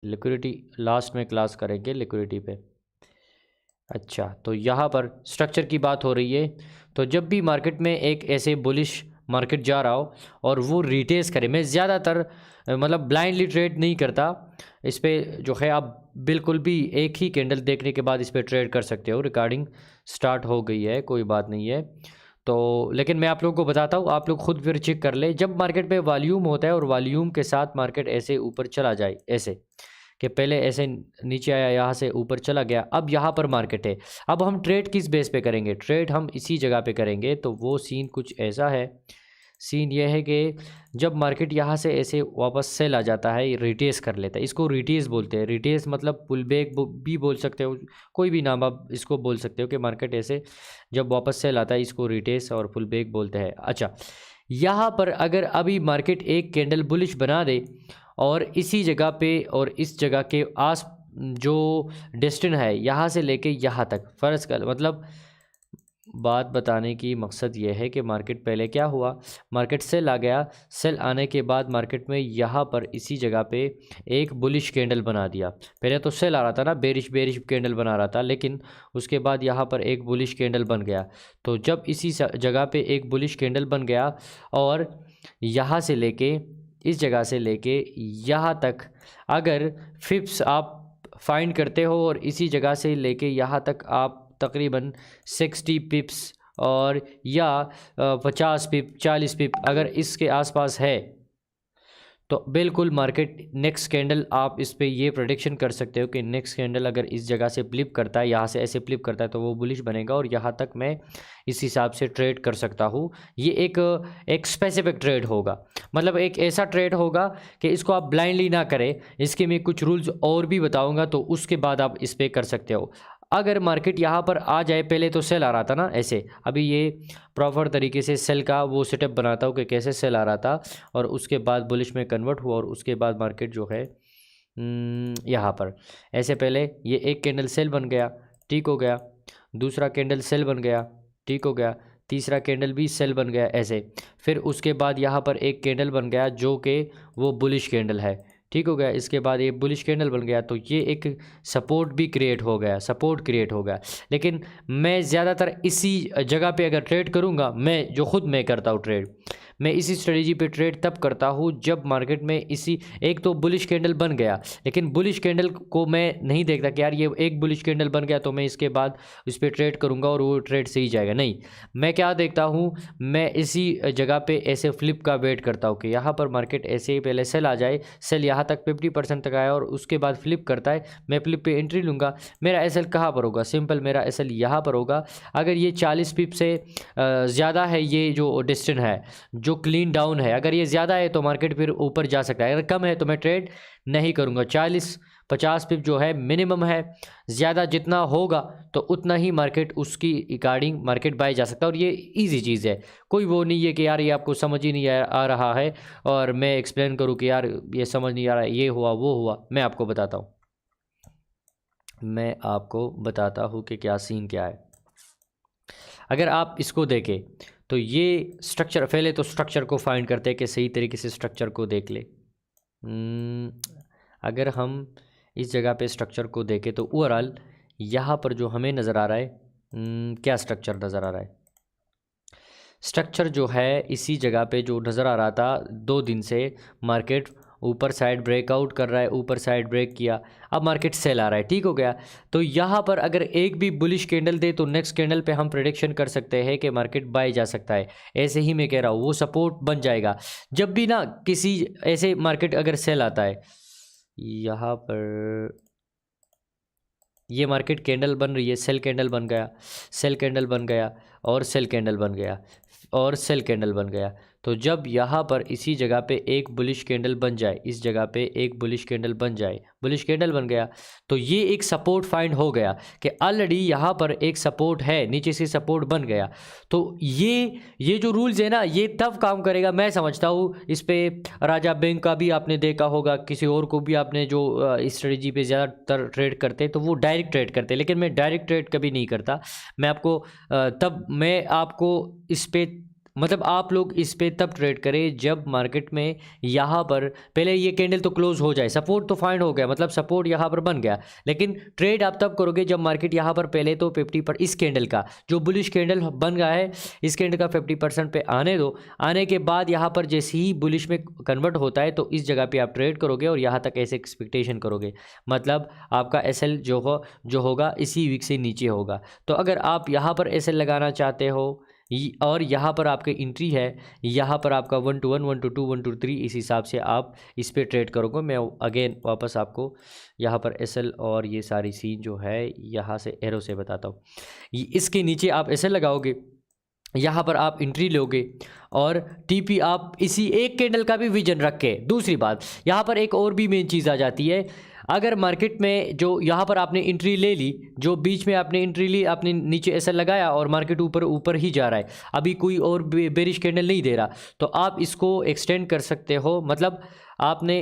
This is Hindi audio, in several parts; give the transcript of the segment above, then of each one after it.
लिक्विडिटी लास्ट में क्लास करेंगे लिक्विडिटी पे। अच्छा, तो यहाँ पर स्ट्रक्चर की बात हो रही है। तो जब भी मार्केट में एक ऐसे बुलिश मार्केट जा रहा हो और वो रिटेस करे, मैं ज़्यादातर मतलब ब्लाइंडली ट्रेड नहीं करता इस पर जो है। आप बिल्कुल भी एक ही कैंडल देखने के बाद इस पर ट्रेड कर सकते हो। रिकॉर्डिंग स्टार्ट हो गई है, कोई बात नहीं है। तो लेकिन मैं आप लोगों को बताता हूँ, आप लोग खुद फिर चेक कर ले। जब मार्केट में वॉल्यूम होता है और वॉल्यूम के साथ मार्केट ऐसे ऊपर चला जाए, ऐसे कि पहले ऐसे नीचे आया, यहाँ से ऊपर चला गया, अब यहाँ पर मार्केट है। अब हम ट्रेड किस बेस पे करेंगे? ट्रेड हम इसी जगह पे करेंगे। तो वो सीन कुछ ऐसा है। सीन ये है कि जब मार्केट यहाँ से ऐसे वापस सेल आ जाता है, रिटेस कर लेता है, इसको रिटेस बोलते हैं। रिटेस मतलब पुल बैक भी बोल सकते हो, कोई भी नाम आप इसको बोल सकते हो कि मार्केट ऐसे जब वापस सेल आता है, इसको रिटेस और पुल बैक बोलते हैं। अच्छा, यहाँ पर अगर अभी मार्केट एक कैंडल बुलिश बना दे और इसी जगह पे और इस जगह के आस जो डिस्टेंस है यहाँ से लेके यहाँ तक, फ़र्ज़ कर मतलब बात बताने की मकसद ये है कि मार्केट पहले क्या हुआ, मार्केट सेल आ गया। सेल आने के बाद मार्केट में यहाँ पर इसी जगह पे एक बुलिश कैंडल बना दिया। पहले तो सेल आ रहा था ना, बेरिश बेरिश कैंडल बना रहा था, लेकिन उसके बाद यहाँ पर एक बुलिश कैंडल बन गया। तो जब इसी जगह पे एक बुलिश कैंडल बन गया और यहाँ से लेके इस जगह से लेके यहाँ तक अगर फिप्स आप फाइंड करते हो और इसी जगह से लेके यहाँ तक आप तकरीबन 60 पिप्स और या 50 पिप 40 पिप अगर इसके आसपास है, तो बिल्कुल मार्केट नेक्स्ट कैंडल आप इस पे ये प्रेडिक्शन कर सकते हो कि नेक्स्ट कैंडल अगर इस जगह से फ्लिप करता है, यहाँ से ऐसे फ्लिप करता है, तो वो बुलिश बनेगा और यहाँ तक मैं इस हिसाब से ट्रेड कर सकता हूँ। ये एक स्पेसिफिक ट्रेड होगा, मतलब एक ऐसा ट्रेड होगा कि इसको आप ब्लाइंडली ना करें। इसके मैं कुछ रूल्स और भी बताऊँगा, तो उसके बाद आप इस पर कर सकते हो। अगर मार्केट यहाँ पर आ जाए, पहले तो सेल आ रहा था ना ऐसे, अभी ये प्रॉपर तरीके से सेल का वो सेटअप बनाता हूँ कि कैसे सेल आ रहा था और उसके बाद बुलिश में कन्वर्ट हुआ और उसके बाद मार्केट जो है यहाँ पर ऐसे पहले ये एक कैंडल सेल बन गया, ठीक हो गया। दूसरा कैंडल सेल बन गया, ठीक हो गया। तीसरा कैंडल भी सेल बन गया ऐसे। फिर उसके बाद यहाँ पर एक कैंडल बन गया जो कि वो बुलिश कैंडल है, ठीक हो गया। इसके बाद ये बुलिश कैंडल बन गया, तो ये एक सपोर्ट भी क्रिएट हो गया, सपोर्ट क्रिएट हो गया। लेकिन मैं ज़्यादातर इसी जगह पे अगर ट्रेड करूँगा, मैं जो खुद मैं करता हूँ ट्रेड, मैं इसी स्ट्रेटजी पे ट्रेड तब करता हूँ जब मार्केट में इसी एक तो बुलिश कैंडल बन गया, लेकिन बुलिश कैंडल को मैं नहीं देखता कि यार ये एक बुलिश कैंडल बन गया तो मैं इसके बाद इस पर ट्रेड करूँगा और वो ट्रेड सही जाएगा। नहीं, मैं क्या देखता हूँ, मैं इसी जगह पे ऐसे फ्लिप का वेट करता हूँ कि यहाँ पर मार्केट ऐसे ही पहले सेल आ जाए, सेल यहाँ तक 50% तक आया और उसके बाद फ्लिप करता है, मैं फ्लिप पे एंट्री लूँगा। मेरा एसएल कहाँ पर होगा? सिंपल, मेरा एसएल यहाँ पर होगा। अगर ये 40 पिप से ज़्यादा है, ये जो डिस्टेंस है जो क्लीन डाउन है, अगर ये ज़्यादा है तो मार्केट फिर ऊपर जा सकता है, अगर कम है तो मैं ट्रेड नहीं करूँगा। 40-50 पिप जो है मिनिमम है, ज़्यादा जितना होगा तो उतना ही मार्केट उसकी अकॉर्डिंग मार्केट बाय जा सकता है। और ये इजी चीज़ है, कोई वो नहीं है कि यार ये आपको समझ ही नहीं आ रहा है और मैं एक्सप्लेन करूँ कि यार ये समझ नहीं आ रहा है, ये हुआ वो हुआ। मैं आपको बताता हूँ, मैं आपको बताता हूँ कि क्या सीन क्या है। अगर आप इसको देखें तो ये स्ट्रक्चर, पहले तो स्ट्रक्चर को फाइंड करते हैं कि सही तरीके से स्ट्रक्चर को देख ले। अगर हम इस जगह पे स्ट्रक्चर को देखें तो ओवरऑल यहाँ पर जो हमें नज़र आ रहा है, क्या स्ट्रक्चर नज़र आ रहा है? स्ट्रक्चर जो है इसी जगह पे जो नज़र आ रहा था 2 दिन से, मार्केट ऊपर साइड ब्रेकआउट कर रहा है, ऊपर साइड ब्रेक किया, अब मार्केट सेल आ रहा है, ठीक हो गया। तो यहाँ पर अगर एक भी बुलिश कैंडल दे तो नेक्स्ट कैंडल पे हम प्रेडिक्शन कर सकते हैं कि मार्केट बाय जा सकता है। ऐसे ही मैं कह रहा हूँ, वो सपोर्ट बन जाएगा। जब भी ना किसी ऐसे मार्केट अगर सेल आता है, यहाँ पर ये मार्केट कैंडल बन रही है, सेल कैंडल बन गया, सेल कैंडल बन गया और सेल कैंडल बन गया और सेल कैंडल बन गया। तो जब यहाँ पर इसी जगह पे एक बुलिश कैंडल बन जाए, इस जगह पे एक बुलिश कैंडल बन जाए, बुलिश कैंडल बन गया, तो ये एक सपोर्ट फाइंड हो गया कि ऑलरेडी यहाँ पर एक सपोर्ट है, नीचे से सपोर्ट बन गया। तो ये जो रूल्स है ना, ये तब काम करेगा मैं समझता हूँ। इस पे राजा बैंक का भी आपने देखा होगा, किसी और को भी आपने जो इस स्ट्रेटजी पे ज़्यादातर ट्रेड करते हैं तो वो डायरेक्ट ट्रेड करते हैं, लेकिन मैं डायरेक्ट ट्रेड कभी नहीं करता। मैं आपको तब मैं आपको इस पे मतलब आप लोग इस पे तब ट्रेड करें जब मार्केट में यहाँ पर पहले ये कैंडल तो क्लोज हो जाए, सपोर्ट तो फाइंड हो गया, मतलब सपोर्ट यहाँ पर बन गया, लेकिन ट्रेड आप तब करोगे जब मार्केट यहाँ पर पहले तो 50 पर इस कैंडल का जो बुलिश कैंडल बन गया है इस कैंडल का 50% पे आने दो। आने के बाद यहाँ पर जैसे ही बुलिश में कन्वर्ट होता है तो इस जगह पे आप ट्रेड करोगे और यहाँ तक ऐसे एक्सपेक्टेशन करोगे, मतलब आपका एसएल जो होगा इसी वीक से नीचे होगा। तो अगर आप यहाँ पर एसएल लगाना चाहते हो और यहाँ पर आपके एंट्री है, यहाँ पर आपका 1 to 1 1 to 2 1 to 3, इस हिसाब से आप इस पे ट्रेड करोगे। मैं अगेन वापस आपको यहाँ पर एसएल और ये सारी सीन जो है यहाँ से एरो से बताता हूँ। इसके नीचे आप एसएल लगाओगे, यहाँ पर आप एंट्री लोगे और टीपी आप इसी एक कैंडल का भी विजन रख के। दूसरी बात यहाँ पर एक और भी मेन चीज़ आ जाती है, अगर मार्केट में जो यहाँ पर आपने एंट्री ले ली, जो बीच में आपने एंट्री ली, आपने नीचे ऐसा लगाया और मार्केट ऊपर ऊपर ही जा रहा है, अभी कोई और बेरिश कैंडल नहीं दे रहा, तो आप इसको एक्सटेंड कर सकते हो। मतलब आपने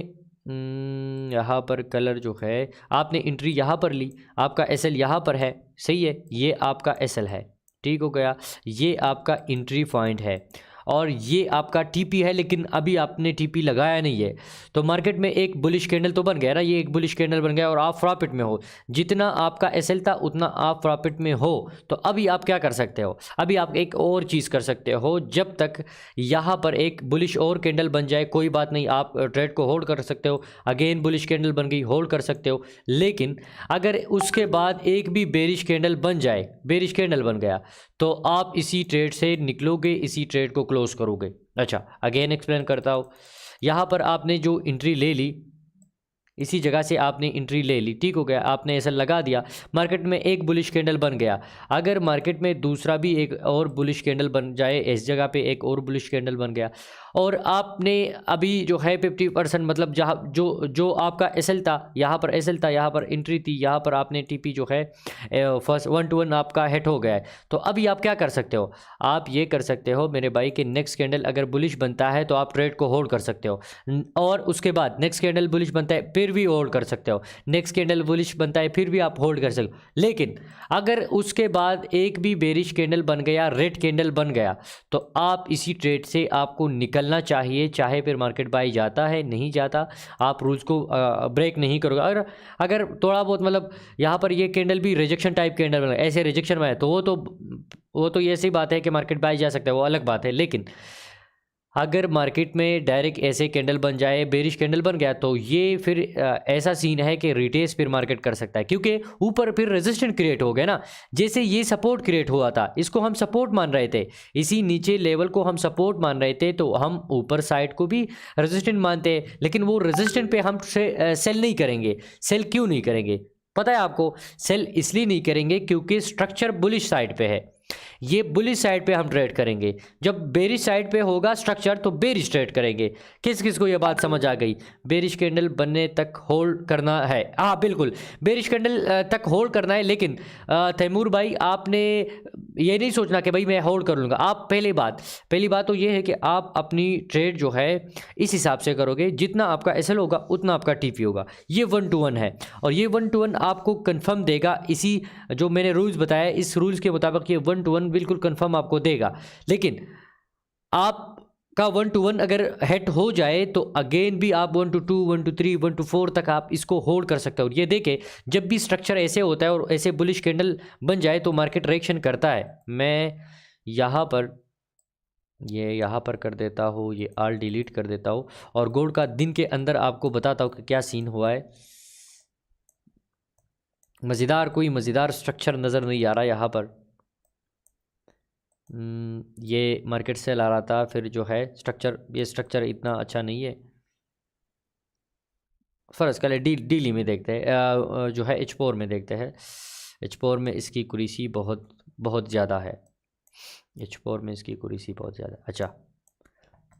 यहाँ पर कलर जो है आपने एंट्री यहाँ पर ली, आपका एसएल यहाँ पर है, सही है, ये आपका एसएल है, ठीक हो गया, ये आपका एंट्री पॉइंट है और ये आपका टीपी है, लेकिन अभी आपने टीपी लगाया नहीं है। तो मार्केट में एक बुलिश कैंडल तो बन गया ना, ये एक बुलिश कैंडल बन गया और आप प्रॉफिट में हो, जितना आपका एसएल था उतना आप प्रॉफिट में हो। तो अभी आप क्या कर सकते हो, अभी आप एक और चीज़ कर सकते हो, जब तक यहाँ पर एक बुलिश और कैंडल बन जाए कोई बात नहीं, आप ट्रेड को होल्ड कर सकते हो। अगेन बुलिश कैंडल बन गई, होल्ड कर सकते हो, लेकिन अगर उसके बाद एक भी बेरिश कैंडल बन जाए, बेरिश कैंडल बन गया, तो आप इसी ट्रेड से निकलोगे, इसी ट्रेड को क्लोज करोगे। अच्छा, अगेन एक्सप्लेन करता हूँ। यहाँ पर आपने जो एंट्री ले ली, इसी जगह से आपने एंट्री ले ली, ठीक हो गया, आपने ऐसा लगा दिया, मार्केट में एक बुलिश कैंडल बन गया। अगर मार्केट में दूसरा भी एक और बुलिश कैंडल बन जाए, इस जगह पे एक और बुलिश कैंडल बन गया और आपने अभी जो है 50% मतलब जहाँ जो आपका एसएल था, यहाँ पर एसएल था, यहाँ पर एंट्री थी, यहाँ पर आपने टीपी जो है फर्स्ट 1 to 1 आपका हिट हो गया है। तो अभी आप क्या कर सकते हो, आप ये कर सकते हो मेरे भाई कि नेक्स्ट कैंडल अगर बुलिश बनता है तो आप ट्रेड को होल्ड कर सकते हो, और उसके बाद नेक्स्ट कैंडल बुलिश बनता है फिर भी होल्ड कर सकते हो, नेक्स्ट कैंडल बुलिश बनता है फिर भी आप होल्ड कर सकते हो। लेकिन अगर उसके बाद एक भी बेरिश कैंडल बन गया, रेड कैंडल बन गया, तो आप इसी ट्रेड से आपको निकलना चाहिए, चाहे फिर मार्केट बाई जाता है नहीं जाता, आप रूल्स को ब्रेक नहीं करोगे। अगर थोड़ा बहुत मतलब यहाँ पर ये कैंडल भी रिजेक्शन टाइप कैंडल बना, ऐसे रिजेक्शन में है, तो वो तो ऐसी बात है कि मार्केट बाई जा सकता है, वो अलग बात है। लेकिन अगर मार्केट में डायरेक्ट ऐसे कैंडल बन जाए, बेरिश कैंडल बन गया, तो ये फिर ऐसा सीन है कि रिटेस फिर मार्केट कर सकता है, क्योंकि ऊपर फिर रेजिस्टेंस क्रिएट हो गया ना। जैसे ये सपोर्ट क्रिएट हुआ था, इसको हम सपोर्ट मान रहे थे, इसी नीचे लेवल को हम सपोर्ट मान रहे थे, तो हम ऊपर साइड को भी रेजिस्टेंस मानते हैं, लेकिन वो रेजिस्टेंस पे हम सेल नहीं करेंगे। सेल क्यों नहीं करेंगे पता है आपको? सेल इसलिए नहीं करेंगे क्योंकि स्ट्रक्चर बुलिश साइड पे है, ये बुलिश साइड पे हम ट्रेड करेंगे। जब बेरिश साइड पे होगा स्ट्रक्चर तो बेरिश ट्रेड करेंगे। किस किस को ये बात समझ आ गई? बेरिश कैंडल बनने तक होल्ड करना है, हाँ बिल्कुल बेरिश कैंडल तक होल्ड करना है। लेकिन तैमूर भाई आपने ये नहीं सोचना कि भाई मैं होल्ड कर लूँगा। आप पहली बात तो ये है कि आप अपनी ट्रेड जो है इस हिसाब से करोगे, जितना आपका एसएल होगा उतना आपका टीपी होगा। ये 1 to 1 है और ये 1 to 1 आपको कंफर्म देगा, इसी जो मैंने रूल्स बताया इस रूल्स के मुताबिक ये 1 to 1 बिल्कुल कंफर्म आपको देगा। लेकिन आप का 1 to 1 अगर हिट हो जाए तो अगेन भी आप 1 to 2 1 to 3 1 to 4 तक आप इसको होल्ड कर सकते हो। ये देखे जब भी स्ट्रक्चर ऐसे होता है और ऐसे बुलिश कैंडल बन जाए तो मार्केट रिएक्शन करता है। मैं यहाँ पर कर देता हूँ, ये ऑल डिलीट कर देता हूँ और गोल्ड का दिन के अंदर आपको बताता हूँ कि क्या सीन हुआ है। कोई मज़ेदार स्ट्रक्चर नज़र नहीं आ रहा यहाँ पर। ये मार्केट सेल आ रहा था, फिर जो है ये स्ट्रक्चर इतना अच्छा नहीं है। फ़र्ज़ करें डीली में देखते हैं, जो है H4 में देखते हैं। H4 में इसकी कुरीसी बहुत ज़्यादा है, H4 में इसकी कुरीसी बहुत ज़्यादा। अच्छा,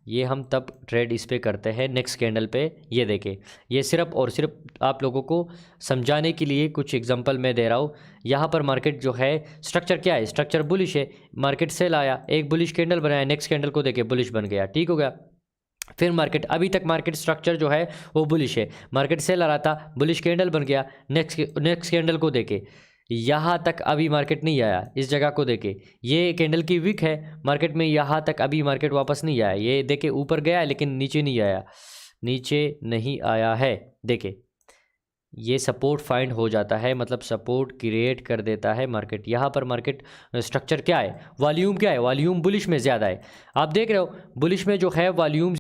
ये हम तब ट्रेड इस पे करते हैं नेक्स्ट कैंडल पे। ये देखें, ये सिर्फ और सिर्फ आप लोगों को समझाने के लिए कुछ एग्जांपल मैं दे रहा हूँ। यहाँ पर मार्केट जो है स्ट्रक्चर क्या है, स्ट्रक्चर बुलिश है, मार्केट सेल आया, एक बुलिश कैंडल बनाया, नेक्स्ट कैंडल को देखे बुलिश बन गया, ठीक हो गया। फिर मार्केट अभी तक मार्केट स्ट्रक्चर जो है वो बुलिश है, मार्केट सेल आ रहा था, बुलिश कैंडल बन गया, नेक्स्ट कैंडल को देखे यहाँ तक अभी मार्केट नहीं आया, इस जगह को देखे, ये कैंडल की विक है मार्केट में, यहाँ तक अभी मार्केट वापस नहीं आया, ये देखे ऊपर गया है लेकिन नीचे नहीं आया, नीचे नहीं आया है। देखे ये सपोर्ट फाइंड हो जाता है, मतलब सपोर्ट क्रिएट कर देता है मार्केट। यहाँ पर मार्केट स्ट्रक्चर क्या है, वॉल्यूम क्या है, वॉल्यूम बुलिश में ज़्यादा है। आप देख रहे हो बुलिश में जो है वॉल्यूम